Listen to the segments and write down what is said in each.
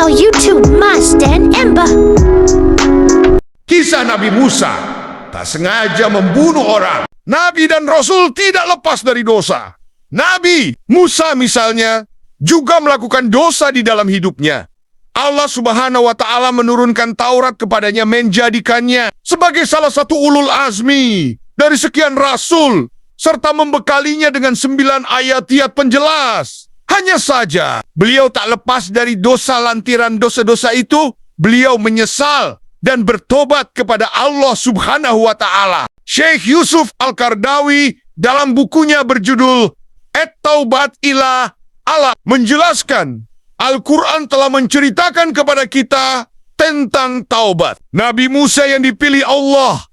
channel YouTube Mas dan Ember. Kisah Nabi Musa tak sengaja membunuh orang. Nabi dan Rasul tidak lepas dari dosa. Nabi Musa misalnya juga melakukan dosa di dalam hidupnya. Allah Subhanahu wa Ta'ala menurunkan Taurat kepadanya, menjadikannya sebagai salah satu ulul azmi dari sekian rasul, serta membekalinya dengan 9 ayat-ayat penjelas. Hanya saja beliau tak lepas dari dosa. Lantaran dosa-dosa itu beliau menyesal dan bertobat kepada Allah Subhanahu wa Ta'ala. Syekh Yusuf Al-Qaradawi dalam bukunya berjudul At-Taubat ila Allah menjelaskan, Al-Quran telah menceritakan kepada kita tentang taubat. Nabi Musa yang dipilih Allah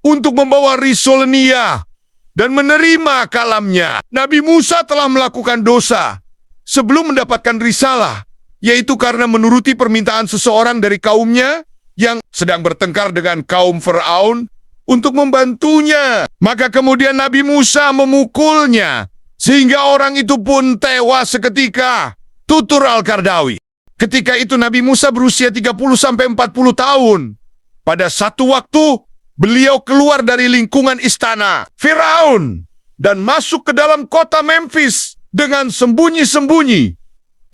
untuk membawa risalahnya dan menerima kalamnya. Nabi Musa telah melakukan dosa sebelum mendapatkan risalah, yaitu karena menuruti permintaan seseorang dari kaumnya yang sedang bertengkar dengan kaum Firaun untuk membantunya. Maka kemudian Nabi Musa memukulnya, sehingga orang itu pun tewas seketika. Tutur Al-Qaradawi. Ketika itu Nabi Musa berusia 30-40 tahun. Pada satu waktu, beliau keluar dari lingkungan istana Firaun dan masuk ke dalam kota Memphis dengan sembunyi-sembunyi.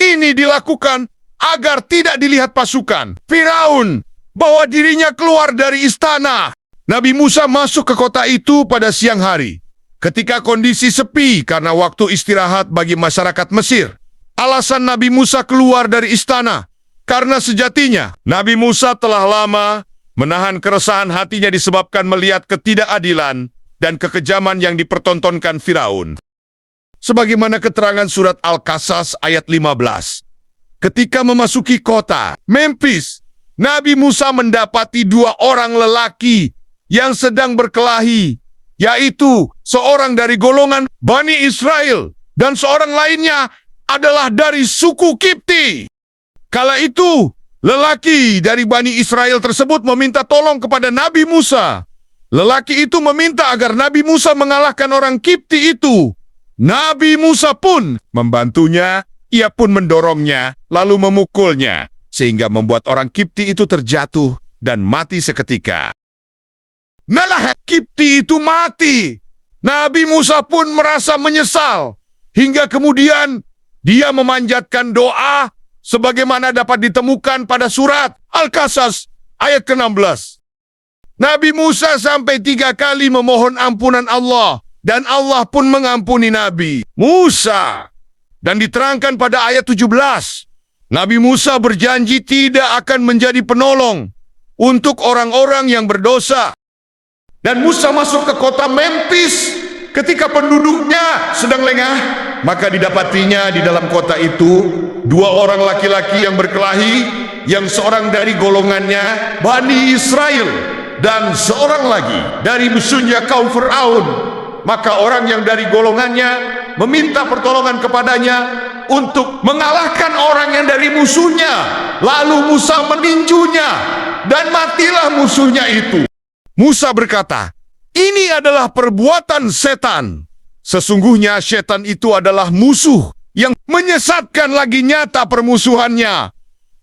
Ini dilakukan agar tidak dilihat pasukan Firaun bahwa dirinya keluar dari istana. Nabi Musa masuk ke kota itu pada siang hari, ketika kondisi sepi karena waktu istirahat bagi masyarakat Mesir. Alasan Nabi Musa keluar dari istana karena sejatinya Nabi Musa telah lama menahan keresahan hatinya disebabkan melihat ketidakadilan dan kekejaman yang dipertontonkan Firaun. Sebagaimana keterangan surat Al-Qasas ayat 15. Ketika memasuki kota Memphis, Nabi Musa mendapati 2 orang lelaki yang sedang berkelahi, yaitu seorang dari golongan Bani Israel dan seorang lainnya adalah dari suku Kipti. Kala itu, lelaki dari Bani Israel tersebut meminta tolong kepada Nabi Musa. Lelaki itu meminta agar Nabi Musa mengalahkan orang Kipti itu. Nabi Musa pun membantunya, ia pun mendorongnya, lalu memukulnya, sehingga membuat orang Kipti itu terjatuh dan mati seketika. Malah Kipti itu mati. Nabi Musa pun merasa menyesal, hingga kemudian dia memanjatkan doa sebagaimana dapat ditemukan pada surat Al-Qasas ayat ke-16. Nabi Musa sampai 3 kali memohon ampunan Allah, dan Allah pun mengampuni Nabi Musa. Dan diterangkan pada ayat 17, Nabi Musa berjanji tidak akan menjadi penolong untuk orang-orang yang berdosa. Dan Musa masuk ke kota Memphis ketika penduduknya sedang lengah, maka didapatinya di dalam kota itu 2 orang laki-laki yang berkelahi, yang seorang dari golongannya Bani Israel dan seorang lagi dari musuhnya kaum Firaun. Maka orang yang dari golongannya meminta pertolongan kepadanya untuk mengalahkan orang yang dari musuhnya. Lalu Musa meninjunya dan matilah musuhnya itu. Musa berkata, "Ini adalah perbuatan setan. Sesungguhnya setan itu adalah musuh yang menyesatkan lagi nyata permusuhannya."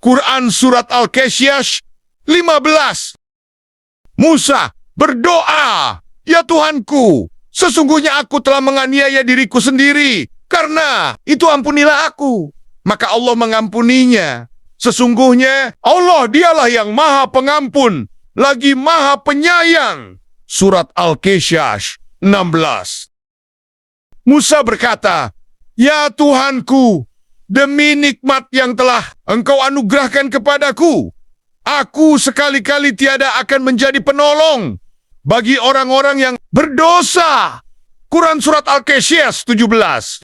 Quran Surat Al-Qasas 15. Musa berdoa, "Ya Tuhanku, sesungguhnya aku telah menganiaya diriku sendiri. Karena itu ampunilah aku." Maka Allah mengampuninya. Sesungguhnya Allah dialah yang maha pengampun, lagi maha penyayang. Surat Al-Qasas 16. Musa berkata, "Ya Tuhanku, demi nikmat yang telah Engkau anugerahkan kepadaku, aku sekali-kali tiada akan menjadi penolong bagi orang-orang yang berdosa." Quran Surat Al-Qasas 17.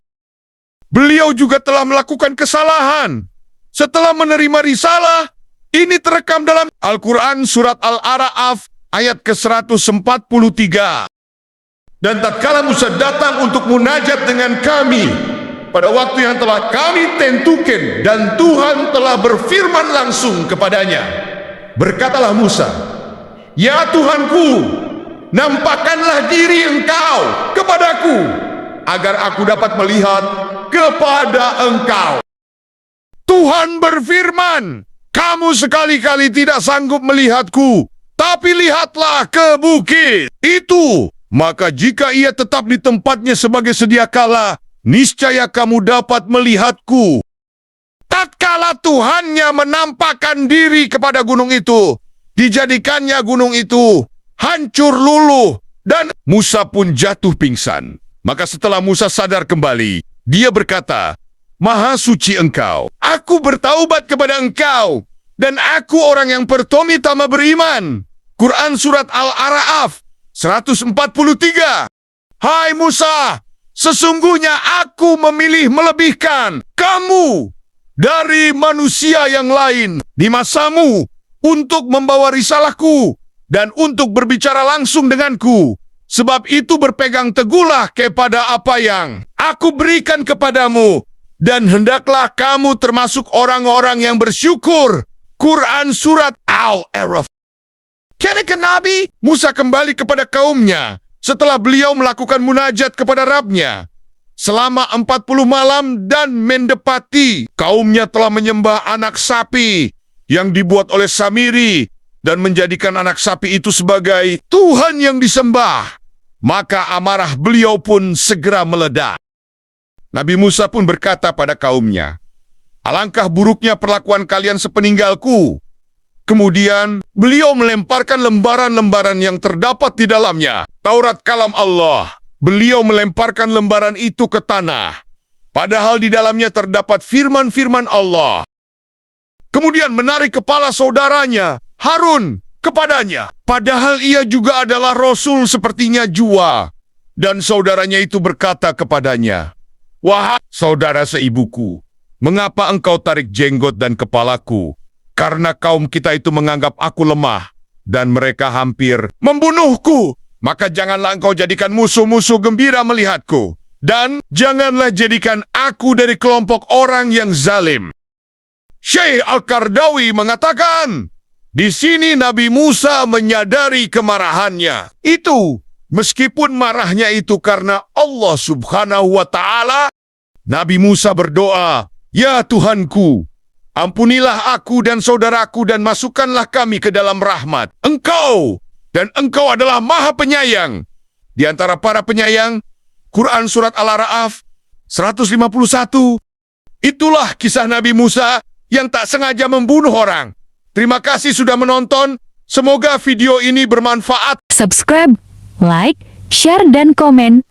Beliau juga telah melakukan kesalahan setelah menerima risalah. Ini terekam dalam Al-Quran Surat Al-A'raf ayat ke-143. Dan tatkala Musa datang untuk munajat dengan kami pada waktu yang telah kami tentukan, dan Tuhan telah berfirman langsung kepadanya, berkatalah Musa, "Ya Tuhanku, nampakkanlah diri Engkau kepadaku, agar aku dapat melihat kepada Engkau." Tuhan berfirman, Kamu sekali-kali tidak sanggup melihatku, tapi lihatlah ke bukit itu. Maka jika ia tetap di tempatnya sebagai sedia kala, niscaya kamu dapat melihatku. Tatkala Tuhannya menampakkan diri kepada gunung itu, dijadikannya gunung itu hancur luluh, dan Musa pun jatuh pingsan. Maka setelah Musa sadar kembali, dia berkata, Maha suci engkau, aku bertaubat kepada engkau, dan aku orang yang pertama tama beriman. Quran Surat Al-A'raf 143. Hai Musa, sesungguhnya aku memilih melebihkan kamu dari manusia yang lain di masamu untuk membawa risalahku dan untuk berbicara langsung denganku. Sebab itu berpegang teguhlah kepada apa yang aku berikan kepadamu, dan hendaklah kamu termasuk orang-orang yang bersyukur. Quran Surat Al-A'raf. Ketika Nabi Musa kembali kepada kaumnya setelah beliau melakukan munajat kepada Rabb-Nya selama 40 malam dan mendapati kaumnya telah menyembah anak sapi yang dibuat oleh Samiri dan menjadikan anak sapi itu sebagai Tuhan yang disembah, maka amarah beliau pun segera meledak. Nabi Musa pun berkata pada kaumnya, alangkah buruknya perlakuan kalian sepeninggalku. Kemudian beliau melemparkan lembaran-lembaran yang terdapat di dalamnya Taurat kalam Allah. Beliau melemparkan lembaran itu ke tanah, padahal di dalamnya terdapat firman-firman Allah. Kemudian menarik kepala saudaranya, Harun, kepadanya, padahal ia juga adalah Rasul sepertinya jua. Dan saudaranya itu berkata kepadanya, wahai saudara seibuku, mengapa engkau tarik jenggot dan kepalaku? Karena kaum kita itu menganggap aku lemah, dan mereka hampir membunuhku. Maka janganlah engkau jadikan musuh-musuh gembira melihatku, dan janganlah jadikan aku dari kelompok orang yang zalim. Syekh Al-Qardawi mengatakan, di sini Nabi Musa menyadari kemarahannya. Itu, meskipun marahnya itu karena Allah Subhanahu wa Ta'ala, Nabi Musa berdoa, ya Tuhanku, ampunilah aku dan saudaraku dan masukkanlah kami ke dalam rahmat Engkau, dan Engkau adalah Maha Penyayang. Di antara para penyayang, Quran Surat Al-A'raf 151. Itulah kisah Nabi Musa yang tak sengaja membunuh orang. Terima kasih sudah menonton. Semoga video ini bermanfaat. Subscribe, like, share, dan komen.